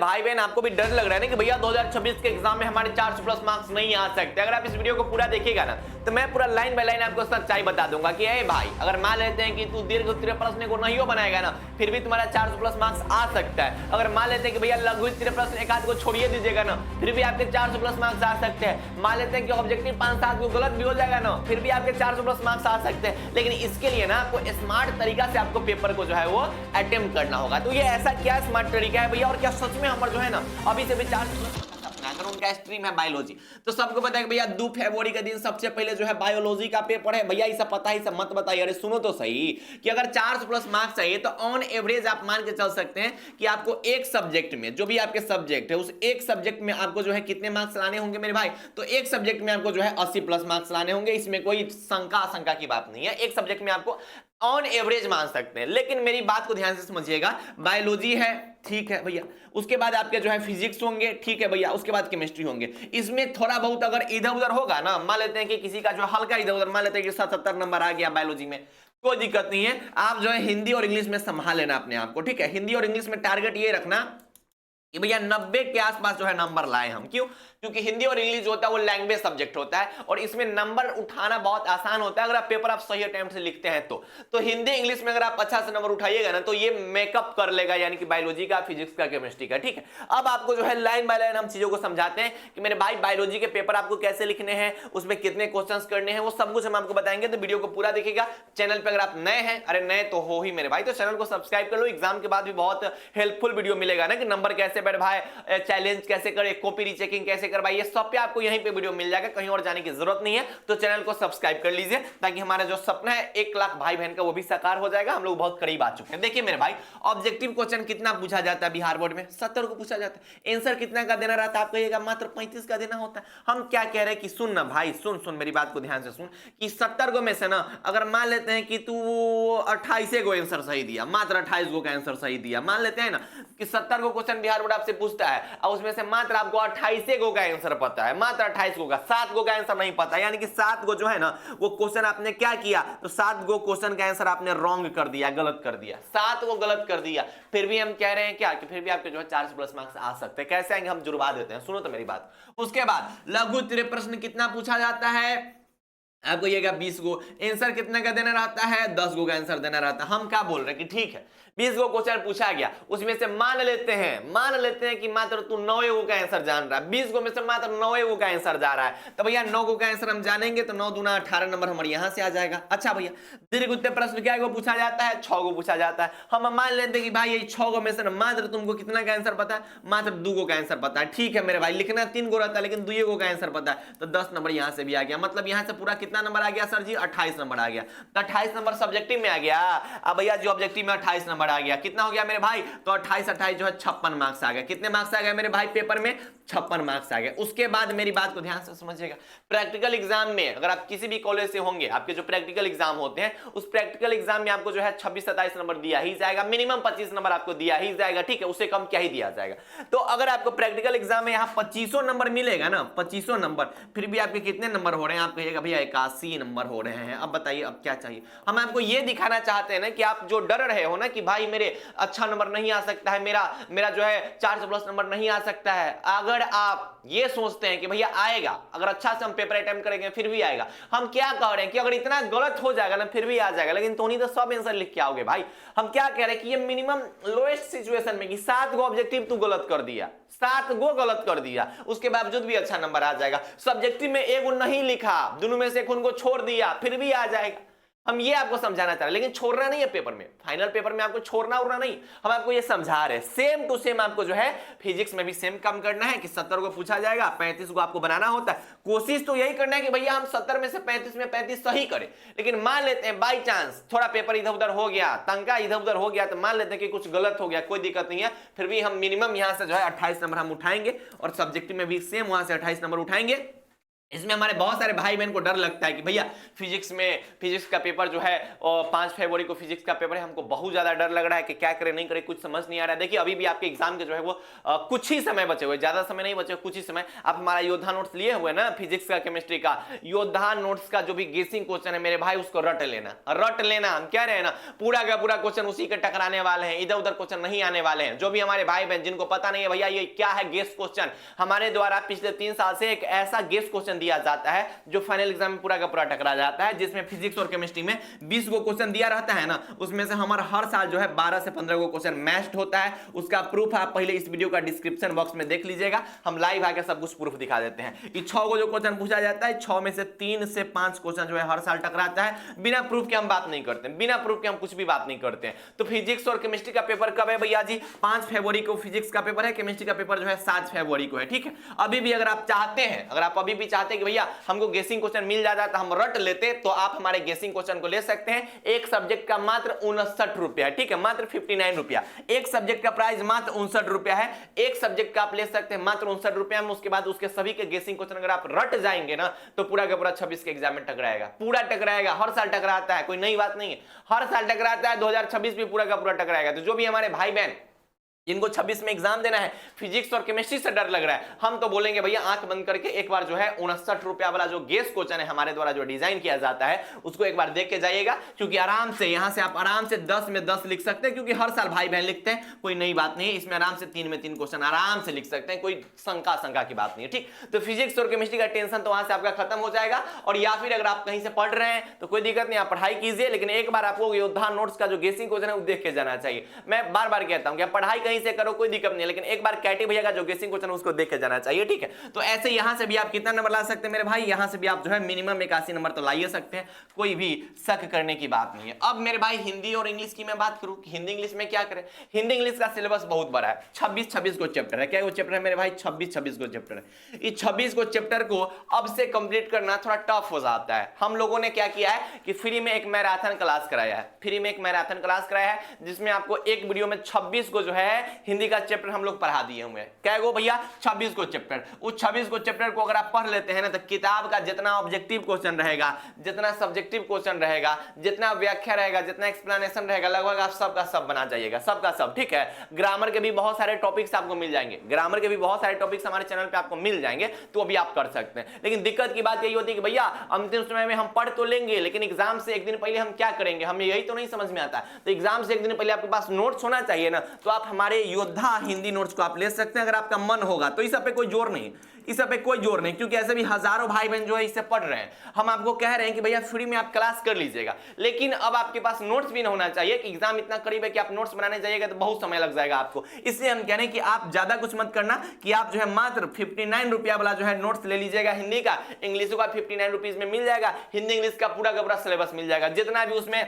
भाई बहन आपको भी डर लग रहा है ना कि भैया 2026 के एग्जाम में हमारे 400 प्लस मार्क्स नहीं आ सकते, अगर आप इस वीडियो को पूरा देखिएगा ना तो मैं पूरा लाइन बाय लाइन आपको सच्चाई बता दूंगा कि ए भाई अगर मान लेते हैं कि तू दीर्घ उत्तरीय प्रश्न को नहीं बनाएगा ना फिर भी तुम्हारा 400 प्लस मार्क्स आ सकता है। अगर मान लेते हैं कि भैया लघु उत्तरीय प्रश्न एक आध को छोड़िए दीजिएगा ना फिर भी आपके 400 प्लस मार्क्स आ सकते हैं। मान लेते हैं कि ऑब्जेक्टिव 5-7 को गलत भी हो जाएगा ना फिर भी आपके 400 प्लस मार्क्स आ सकते हैं। लेकिन इसके लिए ना आपको स्मार्ट तरीका से आपको पेपर को जो है वो अटेम्प्ट करना होगा। तो ये ऐसा क्या स्मार्ट तरीका है भैया और क्या सच में हमारे जो है ना अभी से भी 400 अगर उनका स्ट्रीम है बायोलॉजी तो सबको पता है कि भैया 2 फरवरी का दिन सबसे पहले जो है बायोलॉजी का पेपर है। भैया ये सब पता ही सब मत बताइए, अरे सुनो तो सही कि अगर 400 प्लस मार्क्स चाहिए तो ऑन एवरेज आप मान के चल सकते हैं कि आपको एक सब्जेक्ट में जो भी आपके सब्जेक्ट है उस एक सब्जेक्ट में आपको जो है कितने मार्क्स लाने होंगे मेरे भाई, तो एक सब्जेक्ट में आपको जो है 80 प्लस मार्क्स लाने होंगे। इसमें कोई शंका की बात नहीं है, एक सब्जेक्ट में आपको ऑन एवरेज मान सकते हैं। लेकिन मेरी बात को ध्यान से समझिएगा, बायोलॉजी है ठीक है भैया, उसके बाद आपके जो है फिजिक्स होंगे ठीक है भैया, उसके बाद केमिस्ट्री होंगे। इसमें थोड़ा बहुत अगर इधर उधर होगा ना, मान लेते हैं कि किसी का जो हल्का इधर उधर, मान लेते हैं कि 77 नंबर आ गया बायोलॉजी में, कोई दिक्कत नहीं है। आप जो है हिंदी और इंग्लिश में संभाल लेना अपने आप को, ठीक है। हिंदी और इंग्लिश में टारगेट ये रखना कि भैया 90 के आसपास जो है नंबर लाए हम। क्यों? क्योंकि हिंदी और इंग्लिश जो होता है वो लैंग्वेज सब्जेक्ट होता है और इसमें नंबर उठाना बहुत आसान होता है अगर आप पेपर आप सही अटेम्प्ट से लिखते हैं तो हिंदी इंग्लिश में अगर आप अच्छा से नंबर उठाइएगा ना तो ये मेकअप कर लेगा, यानी कि बायोलॉजी का, फिजिक्स का, केमिस्ट्री का, ठीक है। अब आपको जो है लाइन बाय लाइन हम चीजों को समझाते हैं कि मेरे भाई बायोलॉजी के पेपर आपको कैसे लिखने हैं, उसमें कितने क्वेश्चंस करने हैं, वो सब कुछ हम आपको बताएंगे। तो वीडियो को पूरा देखिएगा। चैनल पर अगर आप नए हैं, अरे नए तो हो ही मेरे भाई, तो चैनल को सब्सक्राइब कर लो। एग्जाम के बाद भी बहुत हेल्पफुल वीडियो मिलेगा ना कि नंबर कैसे बढ़ाए, चैलेंज कैसे करे, कॉपी रीचेकिंग कैसे करवाइए, सब पे आपको यहीं पे वीडियो मिल जाएगा, कहीं और जाने की जरूरत नहीं है। तो चैनल को सब्सक्राइब कर लीजिए ताकि हमारा जो सपना है 1 लाख भाई बहन का वो भी साकार हो जाएगा। हम लोग बहुत करीब आ चुके हैं। देखिए मेरे भाई, ऑब्जेक्टिव क्वेश्चन कितना पूछा जाता है बिहार बोर्ड में? 70 को पूछा जाता है। आंसर कितना का देना रहता है? आप कहिएगा मात्र 35 का देना होता है। हम क्या कह रहे हैं कि सुन ना भाई, सुन मेरी बात को ध्यान से सुन कि 70 को में से ना अगर मान लेते हैं कि तू 28 को आंसर सही दिया, मात्र 28 को का आंसर सही दिया, मान लेते हैं ना कि 70 को क्वेश्चन बिहार बोर्ड आपसे पूछता है और उसमें से मात्र आपको 28 को का आंसर पता है, मात्र 28 को का, 7 को का आंसर नहीं पता, यानी कि 7 को जो है ना वो क्वेश्चन आपने क्या किया, तो 7 को क्वेश्चन का आंसर आपने रॉन्ग कर दिया, गलत कर दिया, 7 को गलत कर दिया। फिर भी हम कह रहे हैं क्या कि फिर भी आपके जो है 400 प्लस मार्क्स आ सकते हैं। कैसे आएंगे? हम जुड़वा देते हैं, सुनो तो मेरी बात। उसके बाद लघु उत्तरीय प्रश्न कितना पूछा जाता है आपको? ये 20 को आंसर कितने का देना रहता है? 10 को का आंसर देना रहता है। हम क्या बोल रहे हैं कि ठीक है 20 को क्वेश्चन पूछा गया, उसमें से मान लेते हैं कि मात्र तू 9 को का आंसर जान रहा है, 20 को में से मात्र 9 को का आंसर जा रहा है, तो भैया 9 को का आंसर हम जानेंगे तो 9 दूना 18 नंबर हमारे यहां से आ जाएगा। अच्छा भैया दीर्घ उत्तरीय प्रश्न क्या को पूछा जाता है? 6 को पूछा जाता है। हम मान लेते हैं कि भाई ये 6 को में से मात्र तुमको कितना का आंसर पता है? मात्र 2 को का आंसर पता है। ठीक है मेरे भाई, लिखना 3 को रहता है लेकिन 2 को का आंसर पता है, तो 10 नंबर यहां से भी आ गया। मतलब यहां से पूरा कितना नंबर आ गया सर जी? 28 नंबर आ गया। तो 28 नंबर सब्जेक्टिव में आ गया। अब भैया जो ऑब्जेक्टिव में 28 नंबर आ गया, कितना हो गया मेरे भाई? तो 28 जो है 56 मार्क्स आ गया। कितने मार्क्स आ गए मेरे भाई पेपर में? 56 मार्क्स आ गए। उसके बाद मेरी बात को ध्यान से समझिएगा, प्रैक्टिकल एग्जाम में अगर आप किसी भी कॉलेज से होंगे, आपके जो प्रैक्टिकल एग्जाम होते हैं उस प्रैक्टिकल एग्जाम में आपको जो है 26-27 नंबर दिया ही जाएगा, मिनिमम 25 नंबर आपको दिया ही जाएगा, ठीक है, उससे कम क्या ही दिया जाएगा। तो अगर आपको प्रैक्टिकल एग्जाम में यहाँ 25 नंबर मिलेगा ना, 25 नंबर, फिर भी आपके कितने नंबर हो रहे हैं? आप कहिएगा भैया 81 नंबर हो रहे हैं। अब बताइए अब क्या चाहिए? हम आपको ये दिखाना चाहते हैं ना कि आप जो डर रहे हो ना कि भाई मेरे अच्छा नंबर नहीं आ सकता है, मेरा जो है 400 प्लस नंबर नहीं आ सकता है, अगर आप ये सोचते हैं कि भैया आएगा, अगर अच्छा से हम पेपर अटेम्प्ट करेंगे फिर भी आएगा, हम क्या कह रहे हैं कि अगर इतना गलत हो जाएगा ना फिर भी आ जाएगा, लेकिन तो नहीं तो सब आंसर लिख के आओगे भाई। हम क्या कह रहे हैं कि ये मिनिमम लोएस्ट सिचुएशन में कि 7 गो ऑब्जेक्टिव तू गलत कर दिया, 7 गो गलत कर दिया, उसके बावजूद भी अच्छा नंबर आ जाएगा। सब्जेक्टिव में एक नहीं लिखा, दोनों में से एक उनको छोड़ दिया, फिर भी आ जाएगा। हम ये आपको समझाना चाह रहे हैं, लेकिन छोड़ना नहीं है पेपर में, फाइनल पेपर में आपको छोड़ना उड़ना नहीं, हम आपको ये समझा रहे हैं। सेम टू सेम आपको जो है फिजिक्स में भी सेम काम करना है कि 70 को पूछा जाएगा, 35 को आपको बनाना होता है। कोशिश तो यही करना है कि भैया हम 70 में से 35 में 35 सही करें, लेकिन मान लेते हैं बाई चांस थोड़ा पेपर इधर उधर हो गया, तंका इधर उधर हो गया, तो मान लेते हैं कि कुछ गलत हो गया, कोई दिक्कत नहीं है, फिर भी हम मिनिमम यहां से जो है 28 नंबर हम उठाएंगे और सब्जेक्टिव में भी सेम वहां से 28 नंबर उठाएंगे इसमें हमारे बहुत सारे भाई बहन को डर लगता है कि भैया फिजिक्स का पेपर जो है और 5 फरवरी को फिजिक्स का पेपर है, हमको बहुत ज्यादा डर लग रहा है कि क्या करें नहीं करें, कुछ समझ नहीं आ रहा है। देखिए अभी भी आपके एग्जाम के जो है वो कुछ ही समय बचे हुए, ज्यादा समय नहीं बचे, कुछ ही समय। आप हमारा योद्धा नोट्स लिए हुए ना फिजिक्स का केमिस्ट्री का, योद्धा नोट्स का जो भी गेसिंग क्वेश्चन है मेरे भाई उसको रट लेना। हम कह रहे हैं ना पूरा का पूरा क्वेश्चन उसी के टकराने वाले हैं, इधर उधर क्वेश्चन नहीं आने वाले हैं। जो भी हमारे भाई बहन जिनको पता नहीं है भैया ये क्या है गेस क्वेश्चन, हमारे द्वारा पिछले 3 साल से एक ऐसा गेस क्वेश्चन दिया जाता है जो फाइनल एग्जाम में पूरा का पूरा टकरा जाता है, जिसमें फिजिक्स और केमिस्ट्री में 20 गो क्वेश्चन दिया रहता है ना, उसमें से हमारा हर साल जो है 12 से 15 गो क्वेश्चन मैच्ड होता है। उसका प्रूफ आप पहले इस वीडियो का डिस्क्रिप्शन बॉक्स में देख लीजिएगा, हम लाइव आके सब कुछ प्रूफ दिखा देते हैं। ये 6 गो जो क्वेश्चन पूछा जाता है 6 में से 3 से 5 क्वेश्चन जो है हर साल टकराता है। बिना प्रूफ के हम बात नहीं करते, बिना प्रूफ के हम कुछ भी बात नहीं करते हैं। तो फिजिक्स और केमिस्ट्री का पेपर कब है भैया जी? 5 फरवरी को फिजिक्स का पेपर है, केमिस्ट्री का पेपर जो है 7 फरवरी को है। ठीक है, अभी भी अगर आप चाहते हैं, अगर आप अभी भी चाहते हैं कि भैया हमको गेसिंग क्वेश्चन मिल जाता तो हम रट लेते, तो आप हमारे गेसिंग क्वेश्चन को ले सकते हैं। एक सब्जेक्ट का मात्र 59 रुपया है, ठीक है, मात्र 59 रुपया। एक सब्जेक्ट का प्राइस मात्र 59 रुपया है। एक सब्जेक्ट का आप ले सकते हैं मात्र 59 रुपया में। उसके बाद उसके सभी के गेसिंग क्वेश्चन अगर आप रट जाएंगे ना तो पूरा का पूरा 26 के एग्जाम में टकराएगा, पूरा टकराएगा। हर साल टकराता है, कोई नई बात नहीं है, हर साल टकराता है। 2026 भी पूरा का पूरा टकराएगा। तो जो भी हमारे भाई बहन जिनको 26 में एग्जाम देना है, फिजिक्स और केमिस्ट्री से डर लग रहा है, हम तो बोलेंगे भैया आंख बंद करके एक बार जो है 59 रुपया वाला जो गेस क्वेश्चन है हमारे द्वारा जो डिजाइन किया जाता है उसको एक बार देख के जाइएगा। क्योंकि आराम से यहां से आप आराम से 10 में 10 लिख सकते हैं, क्योंकि हर साल भाई बहन लिखते हैं, कोई नई बात नहीं है। इसमें आराम से 3 में 3 क्वेश्चन आराम से लिख सकते हैं, कोई शंका की बात नहीं है। ठीक, तो फिजिक्स और केमिस्ट्री का टेंशन तो वहां से आपका खत्म हो जाएगा। और या फिर अगर आप कहीं से पढ़ रहे हैं तो कोई दिक्कत नहीं, आप पढ़ाई कीजिए, लेकिन एक बार आपको योद्धा नोट्स का जो गेसिंग क्वेश्चन है वो देख के जाना चाहिए। मैं बार बार कहता हूं कि पढ़ाई कहीं से करो कोई दिक्कत नहीं, लेकिन एक बार कैटी भैया का जो गेसिंग क्वेश्चन उसको देख के जाना चाहिए। ठीक है, तो ऐसे यहां से भी आप कितना नंबर ला सकते हैं मेरे भाई? यहां से भी आप जो है मिनिमम 81 नंबर तो ला ही सकते हैं, कोई भी शक करने की बात नहीं है। अब मेरे भाई हिंदी और इंग्लिश की मैं बात करूं कि हिंदी इंग्लिश में क्या करें। हिंदी इंग्लिश का सिलेबस बहुत बड़ा है, 26 को चैप्टर है। क्या वो चैप्टर है मेरे भाई? 26 को चैप्टर है। इस 26 को चैप्टर को अब से कंप्लीट करना थोड़ा टफ हो जाता है। हम लोगों ने क्या किया है कि फ्री में एक मैराथन क्लास कराया है, फ्री में एक मैराथन क्लास कराया है, जिसमें आपको एक वीडियो में 26 को जो है हिंदी का चैप्टर हम लोग पढ़ा दिए हुए हैं। क्या गो भैया? 26 को चैप्टर। उस 26 को चैप्टर को अगर आप पढ़ लेते हैं ना तो किताब का जितना ऑब्जेक्टिव क्वेश्चन रहेगा, जितना सब्जेक्टिव क्वेश्चन रहेगा, जितना व्याख्या रहेगा, जितना एक्सप्लेनेशन रहेगा, लगभग आप सबका सब बना जाइएगा, सबका सब। ठीक है, ग्रामर के भी बहुत सारे टॉपिक्स आपको मिल जाएंगे, ग्रामर के भी बहुत सारे टॉपिक्स हमारे चैनल पे आपको मिल जाएंगे, तो अभी आप कर सकते हैं। लेकिन दिक्कत की बात यही होती है कि भैया अंतिम समय में हम पढ़ तो लेंगे, लेकिन एग्जाम से एक दिन पहले हम क्या करेंगे, हमें यही तो नहीं समझ में आता। तो एग्जाम से एक दिन पहले आपके पास नोट्स होना चाहिए ना, तो आप हमारे योद्धा हिंदी नोट्स को आप ले सकते हैं अगर आपका मन होगा तो। इस सब पे कोई जोर नहीं, इस सब पे कोई जोर नहीं, क्योंकि ऐसे भी हजारों भाई बहन जो है इससे पढ़ रहे हैं। हम आपको कह रहे हैं कि भैया फ्री में आप क्लास कर लीजिएगा, लेकिन अब आपके पास नोट्स भी ना होना चाहिए कि एग्जाम इतना करीब है कि आप नोट्स बनाने जाइएगा तो बहुत समय लग जाएगा आपको। इसलिए हम कह रहे हैं कि आप ज्यादा कुछ मत करना, कि आप जो है मात्र 59 रुपया वाला जो है नोट्स ले लीजिएगा हिंदी का। इंग्लिश का 59 रुपीज में मिल जाएगा, हिंदी इंग्लिश का पूरा का पूरा सिलेबस मिल जाएगा, जितना भी उसमें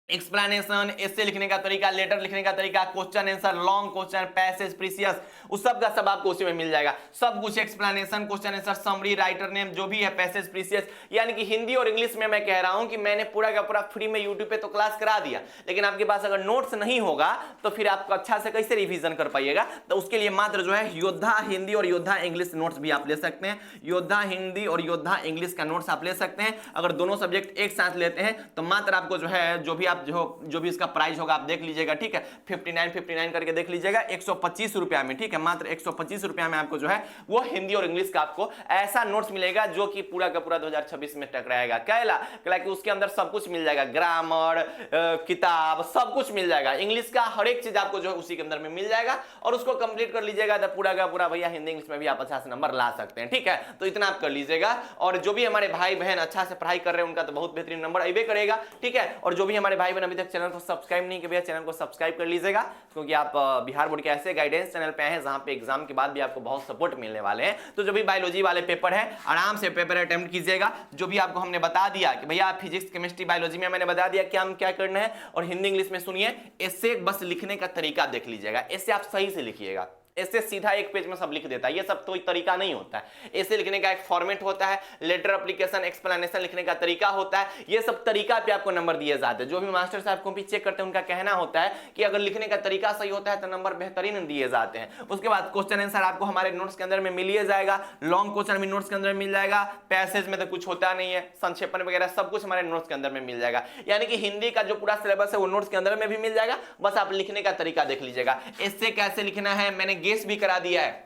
एक्सप्लेनेशन, एसे लिखने का तरीका, लेटर लिखने का तरीका, question answer, long question, passage, precious, उस सब का सब आपको उसी में मिल जाएगा। सब कुछ explanation, question answer, summary, writer name, जो भी है, पैसेज, प्रीसियस, यानी कि हिंदी और इंग्लिश में मैं कह रहा हूं कि मैंने पूरा का पूरा फ्री में यूट्यूब पे तो क्लास करा दिया, लेकिन आपके पास अगर नोट्स नहीं होगा तो फिर आप अच्छा से कैसे रिवीजन कर पाइएगा। तो उसके लिए मात्र जो है योद्धा हिंदी और योद्धा इंग्लिश नोट्स भी आप ले सकते हैं। योद्धा हिंदी और योद्धा इंग्लिश का नोट्स आप ले सकते हैं। अगर दोनों सब्जेक्ट एक साथ लेते हैं तो मात्र आपको जो है जो भी इसका प्राइस होगा आप देख लीजिएगा। ठीक है, 59 करके देख लीजिएगा, 125 रुपया में। ठीक है, मात्र 125 रुपया में आपको जो है वो हिंदी और इंग्लिश का आपको ऐसा नोट्स मिलेगा जो कि पूरा का पूरा 2026 में टकराएगा। कहला कि उसके अंदर सब कुछ मिल जाएगा, ग्रामर, किताब, सब कुछ मिल जाएगा। इंग्लिश का हर एक चीज आपको जो है उसी के अंदर में मिल जाएगा, और उसको कंप्लीट कर लीजिएगा तो पूरा का पूरा भैया हिंदी इंग्लिश में भी आप अच्छा से नंबर ला सकते हैं। ठीक है, तो इतना आप कर लीजिएगा। और जो भी हमारे भाई बहन अच्छा से पढ़ाई कर रहे हैं उनका तो बहुत बेहतरीन नंबर आइबे करेगा। ठीक है, और जो भी हमारे भाई बहन अभी तक चैनल को सब्सक्राइब नहीं किया भैया चैनल को सब्सक्राइब कर लीजिएगा, क्योंकि आप बिहार बोर्ड के ऐसे गाइडेंस चैनल पे हैं जहां पे एग्जाम के बाद भी आपको बहुत सपोर्ट मिलने वाले हैं। तो जो भी बायोलॉजी वाले पेपर है आराम से पेपर अटेम्प्ट कीजिएगा। जो भी आपको हमने बता दिया कि भैया फिजिक्स, केमिस्ट्री, बायोलॉजी में मैंने बता दिया कि हम क्या करना है, और हिंदी इंग्लिश में सुनिए, इससे बस लिखने का तरीका देख लीजिएगा, इससे आप सही से लिखिएगा, ऐसे सीधा एक पेज में सब लिख देता है, ये सब कोई तरीका नहीं होता है। ऐसे लिखने का एक फॉर्मेट होता है, लेटर, एप्लीकेशन, एक्सप्लेनेशन लिखने का तरीका होता है, ये सब तरीका पे आपको नंबर दिए जाते हैं। जो भी मास्टर साहब कॉपी चेक करते हैं उनका कहना होता है कि अगर लिखने का तरीका सही होता है तो नंबर बेहतरीन दिए जाते हैं। उसके बाद क्वेश्चन आंसर आपको हमारे नोट्स के अंदर में मिल ही जाएगा, लॉन्ग क्वेश्चन भी नोट्स के अंदर मिल जाएगा, पैसेज में तो कुछ होता नहीं है, संक्षेपण वगैरह सब कुछ हमारे नोट्स के अंदर में मिल जाएगा। यानी कि हिंदी का जो पूरा सिलेबस है वो नोट्स के अंदर में भी मिल जाएगा, बस आप लिखने का तरीका देख लीजिएगा। इससे कैसे लिखना है मैंने गेस भी करा दिया है।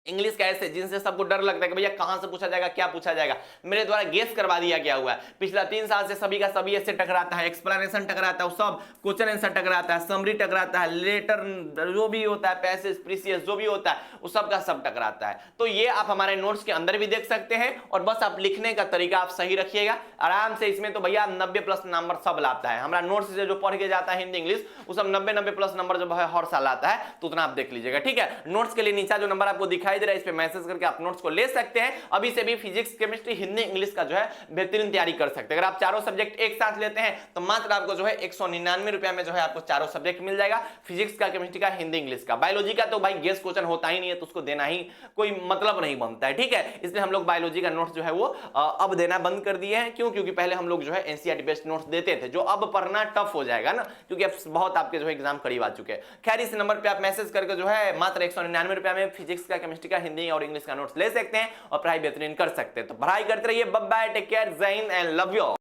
इंग्लिश कैसे, जिनसे सबको डर लगता है कि भैया कहां से पूछा जाएगा, क्या पूछा जाएगा, मेरे द्वारा गेस करवा दिया गया हुआ है। पिछला 3 साल से सभी का सभी ऐसे टकराता है, एक्सप्लेनेशन टकराता है, सब क्वेश्चन आंसर टकराता है, समरी टकराता है, लेटर जो भी होता है, पैसेज, प्रीसियस जो भी होता है वो सब का सब टकराता है। तो ये आप हमारे नोट्स के अंदर भी देख सकते हैं, और बस आप लिखने का तरीका आप सही रखिएगा आराम से। इसमें तो भैया 90+ नंबर सब लाता है, हमारा नोट्स से जो पढ़ के जाता है हिंदी इंग्लिश वो सब 90+ नंबर जो है हर साल आता है, तो उतना आप देख लीजिएगा, ठीक है। नोट्स के लिए नीचे जो नंबर आपको दिखाई दे रहा है इस पे मैसेज करके आप नोट्स को ले सकते हैं। अभी से भी फिजिक्स, केमिस्ट्री, हिंदी, इंग्लिश का जो है बेहतरीन तैयारी कर सकते हैं। अगर आप चारों सब्जेक्ट एक साथ लेते हैं तो मात्र आपको जो है 199 रुपया में जो है आपको चारों सब्जेक्ट मिल जाएगा, फिजिक्स का, केमिस्ट्री का, हिंदी, इंग्लिश का। बायोलॉजी का तो भाई गेस क्वेश्चन होता ही नहीं है, तो उसको देना ही कोई मतलब नहीं बनता है, ठीक है। इसलिए हम लोग बायोलॉजी का नोट्स जो है वो अब देना बंद कर दिए हैं। क्यों? क्योंकि पहले हम लोग जो है एनसीईआरटी बेस्ड नोट्स देते थे, जो अब पढ़ना टफ हो जाएगा ना, क्योंकि अब बहुत आपके जो है एग्जाम करीब आ चुके हैं। खैर इस नंबर पे आप मैसेज करके जो है मात्र 199 रुपया में फिजिक्स का, केमिस्ट्री का, हिंदी और इंग्लिश का नोट्स ले सकते हैं और पढ़ाई बेहतरीन कर सकते हैं। तो पढ़ाई करते रहिए। बाय बाय, टेक केयर, जय हिंद एंड लव यू।